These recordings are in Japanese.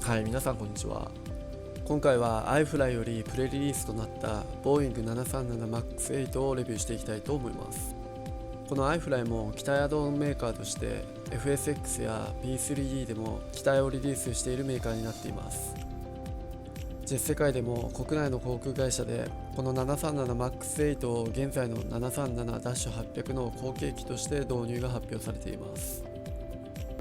はい、皆さんこんにちは。今回は iFly よりプレリリースとなったボーイング 737MAX8 をレビューしていきたいと思います。この iFly も機体アドオンメーカーとして FSX や P3D でも機体をリリースしているメーカーになっています。実世界でも国内の航空会社でこの 737MAX8 を現在の 737-800 の後継機として導入が発表されています。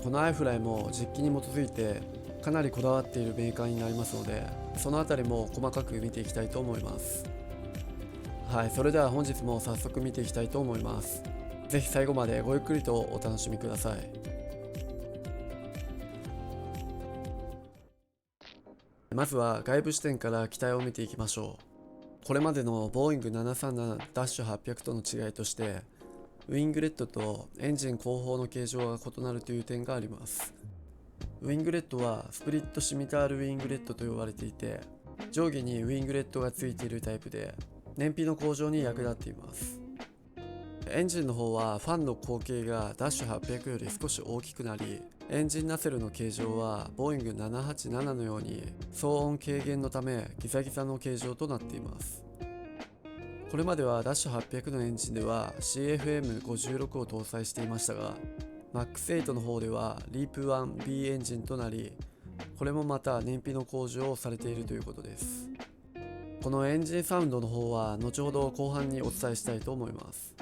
この iFly も実機に基づいてかなりこだわっているメーカーになりますので、そのあたりも細かく見ていきたいと思います。はい、それでは本日も早速見ていきたいと思います。ぜひ最後までごゆっくりとお楽しみください。まずは外部視点から機体を見ていきましょう。これまでのボーイング 737-800 との違いとして、ウィングレットとエンジン後方の形状が異なるという点があります。ウィングレットはスプリットシミタールウィングレットと呼ばれていて、上下にウィングレットがついているタイプで燃費の向上に役立っています。エンジンの方はファンの口径がダッシュ800より少し大きくなり、エンジンナセルの形状はボーイング787のように騒音軽減のためギザギザの形状となっています。これまではダッシュ800のエンジンでは CFM56 を搭載していましたが、MAX8 の方では LEAP-1B エンジンとなり、これもまた燃費の向上をされているということです。このエンジンサウンドの方は後ほど後半にお伝えしたいと思います。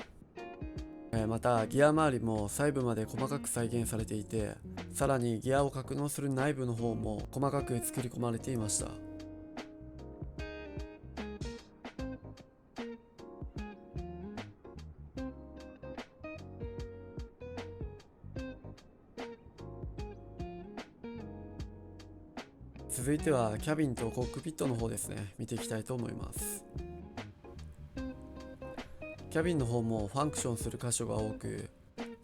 またギア周りも細部まで細かく再現されていて、さらにギアを格納する内部の方も細かく作り込まれていました。続いてはキャビンとコックピットの方ですね、見ていきたいと思います。キャビンの方もファンクションする箇所が多く、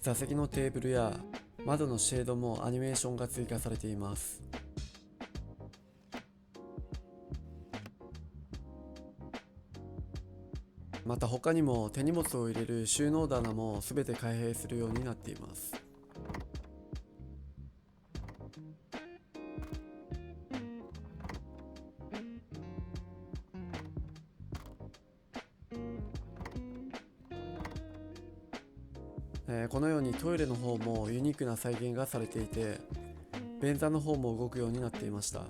座席のテーブルや窓のシェードもアニメーションが追加されています。また他にも手荷物を入れる収納棚も全て開閉するようになっています。このようにトイレの方もユニークな再現がされていて、便座の方も動くようになっていました。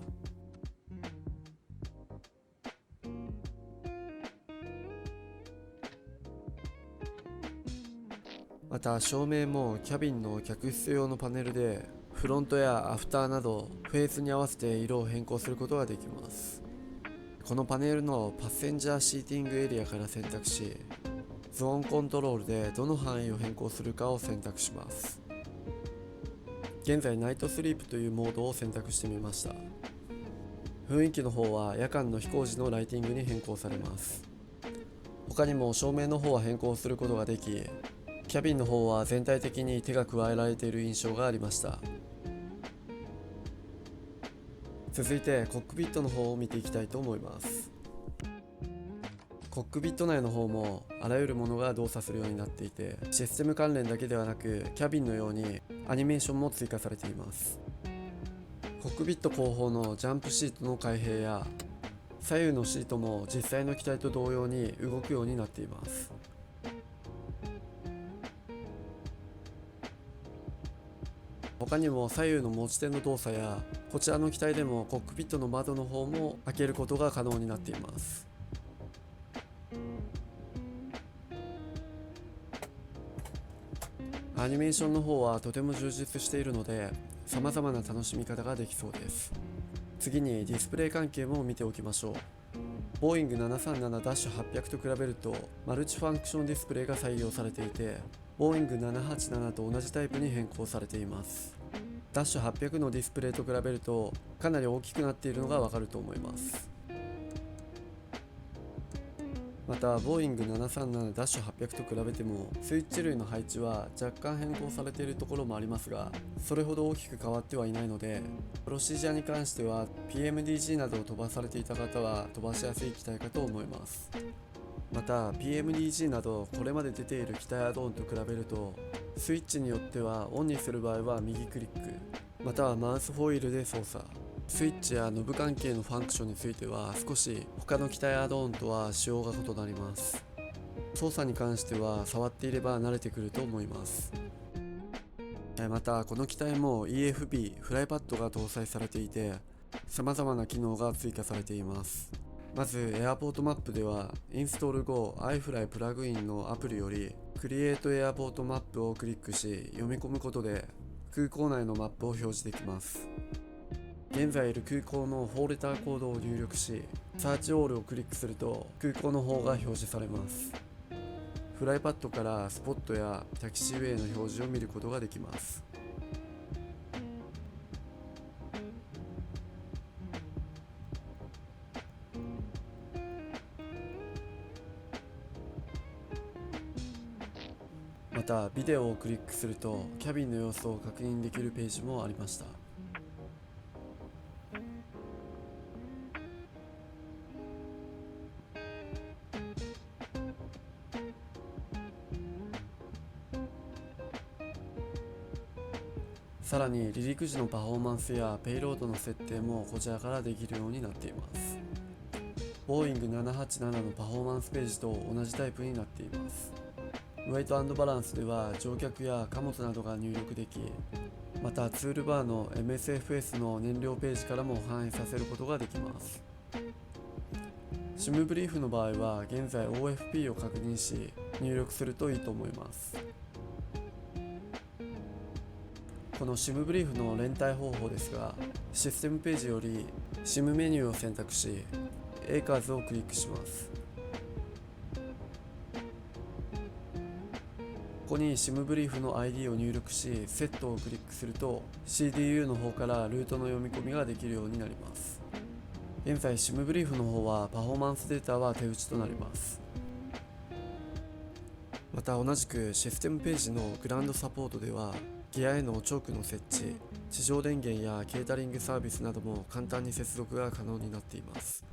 また照明もキャビンの客室用のパネルでフロントやアフターなどフェーズに合わせて色を変更することができます。このパネルのパッセンジャーシーティングエリアから選択し、ゾーンコントロールでどの範囲を変更するかを選択します。現在ナイトスリープというモードを選択してみました。雰囲気の方は夜間の飛行時のライティングに変更されます。他にも照明の方は変更することができ、キャビンの方は全体的に手が加えられている印象がありました。続いてコックピットの方を見ていきたいと思います。コックピット内の方もあらゆるものが動作するようになっていて、システム関連だけではなくキャビンのようにアニメーションも追加されています。コックピット後方のジャンプシートの開閉や左右のシートも実際の機体と同様に動くようになっています。他にも左右の持ち手の動作や、こちらの機体でもコックピットの窓の方も開けることが可能になっています。アニメーションの方はとても充実しているので、様々な楽しみ方ができそうです。次にディスプレイ関係も見ておきましょう。ボーイング 737-800 と比べるとマルチファンクションディスプレイが採用されていて、ボーイング787と同じタイプに変更されています。ダッシュ800のディスプレイと比べるとかなり大きくなっているのがわかると思います。またボーイング 737-800 と比べてもスイッチ類の配置は若干変更されているところもありますが、それほど大きく変わってはいないので、プロシージャーに関しては PMDG などを飛ばされていた方は飛ばしやすい機体かと思います。また PMDG などこれまで出ている機体アドオンと比べると、スイッチによってはオンにする場合は右クリック、またはマウスホイールで操作、スイッチやノブ関係のファンクションについては少し他の機体アドオンとは仕様が異なります。操作に関しては触っていれば慣れてくると思います。またこの機体も EFB フライパッドが搭載されていて、様々な機能が追加されています。まずエアポートマップではインストール後 iFly プラグインのアプリよりクリエイトエアポートマップをクリックし読み込むことで空港内のマップを表示できます。現在いる空港の4レターコードを入力しサーチオールをクリックすると空港の方が表示されます。フライパッドからスポットやタキシーウェイの表示を見ることができます。またビデオをクリックするとキャビンの様子を確認できるページもありました。さらに離陸時のパフォーマンスやペイロードの設定もこちらからできるようになっています。ボーイング787のパフォーマンスページと同じタイプになっています。ウェイト&バランスでは乗客や貨物などが入力でき、またツールバーの MSFS の燃料ページからも反映させることができます。シムブリーフの場合は現在 OFP を確認し入力するといいと思います。この SIM ブリーフの連帯方法ですが、システムページより SIM メニューを選択し ACARS をクリックします。ここに SIM ブリーフの ID を入力しセットをクリックすると CDU の方からルートの読み込みができるようになります。現在 SIM ブリーフの方はパフォーマンスデータは手打ちとなります。また同じくシステムページのグランドサポートではギアへのチョークの設置、地上電源やケータリングサービスなども簡単に接続が可能になっています。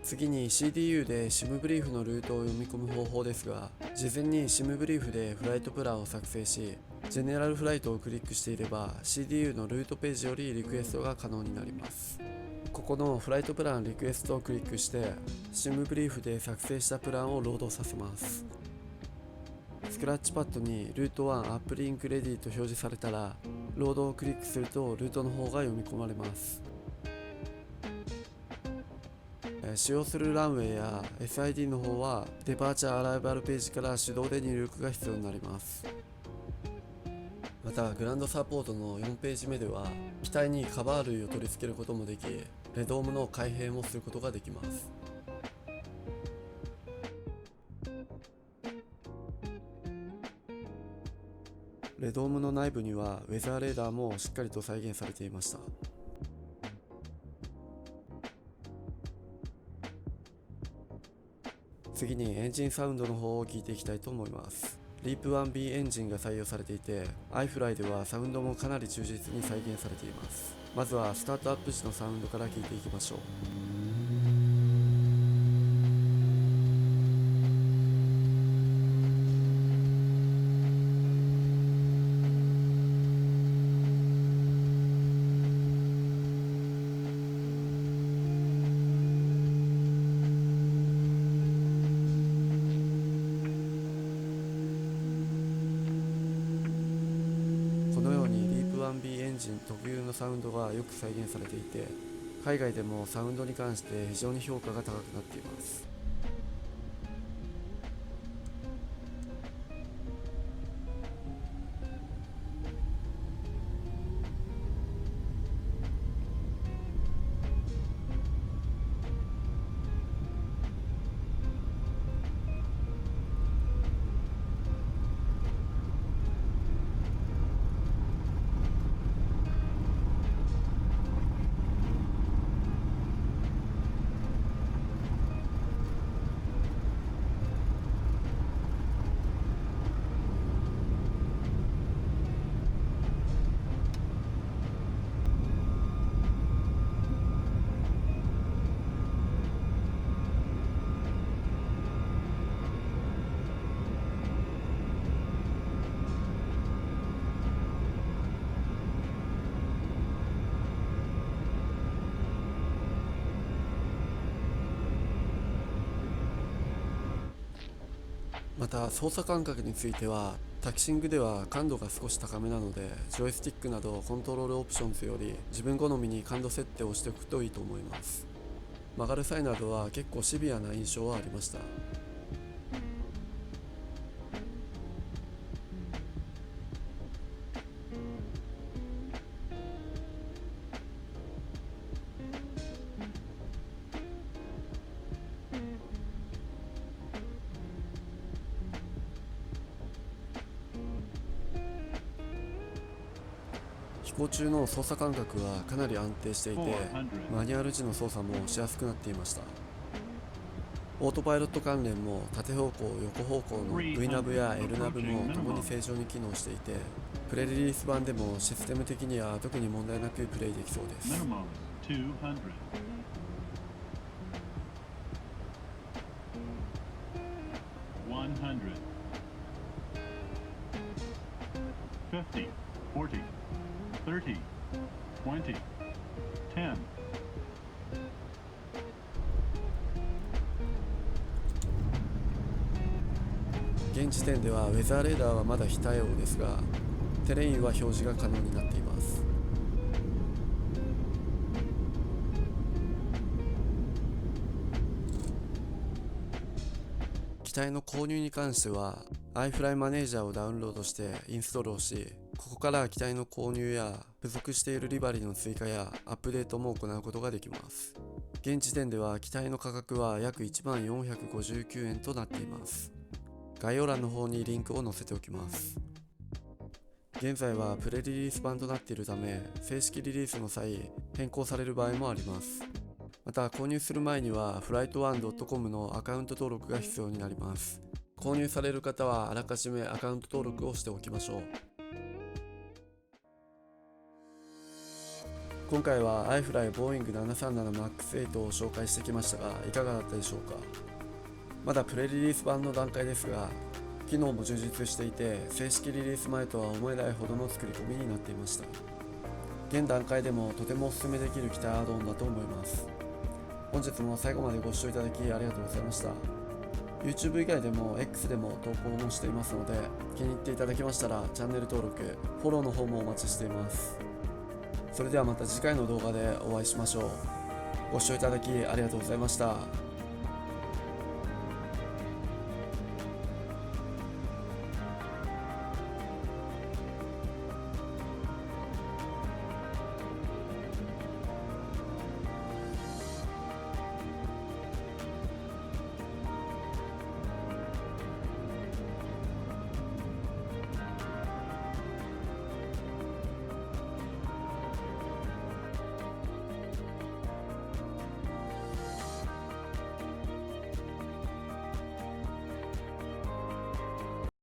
次に CDU で SIM ブリーフのルートを読み込む方法ですが、事前に SIM ブリーフでフライトプランを作成し、ジェネラルフライトをクリックしていれば CDU のルートページよりリクエストが可能になります。ここのフライトプランリクエストをクリックして SIM ブリーフで作成したプランをロードさせます。スクラッチパッドにルート1アップリンクレディと表示されたらロードをクリックするとルートの方が読み込まれます。使用するランウェイや SID の方はデパーチャーアライバルページから手動で入力が必要になります。またグランドサポートの4ページ目では機体にカバー類を取り付けることもでき、レドームの開閉もすることができます。レドームの内部にはウェザーレーダーもしっかりと再現されていました。次にエンジンサウンドの方を聞いていきたいと思います。リープ 1B エンジンが採用されていて iFly ではサウンドもかなり忠実に再現されています。まずはスタートアップ時のサウンドから聞いていきましょう。このようにリープ 1B エンジン特有のサウンドがよく再現されていて、海外でもサウンドに関して非常に評価が高くなっています。また操作感覚についてはタキシングでは感度が少し高めなので、ジョイスティックなどコントロールオプションズより自分好みに感度設定をしておくといいと思います。曲がる際などは結構シビアな印象はありました。飛行中の操作感覚はかなり安定していて、マニュアル時の操作もしやすくなっていました。オートパイロット関連も縦方向横方向の V ナブや L ナブも共に正常に機能していて、プレリリース版でもシステム的には特に問題なくプレイできそうです。50, 40, 30, 20, 10. 現時点ではウェザーレーダーはまだ非対応ですが、テレインは表示が可能になっています。機体の購入に関しては iFly マネージャーをダウンロードしてインストールをし、ここから機体の購入や付属しているリバリーの追加やアップデートも行うことができます。現時点では機体の価格は約1459円となっています。概要欄の方にリンクを載せておきます。現在はプレリリース版となっているため、正式リリースの際変更される場合もあります。また購入する前には flight1.com のアカウント登録が必要になります。購入される方はあらかじめアカウント登録をしておきましょう。今回は iFly Boeing 737MAX8 を紹介してきましたが、いかがだったでしょうか。まだプレリリース版の段階ですが、機能も充実していて、正式リリース前とは思えないほどの作り込みになっていました。現段階でもとてもおすすめできる機体アドオンだと思います。本日も最後までご視聴いただきありがとうございました。YouTube 以外でも X でも投稿もしていますので、気に入っていただけましたらチャンネル登録、フォローの方もお待ちしています。それではまた次回の動画でお会いしましょう。ご視聴いただきありがとうございました。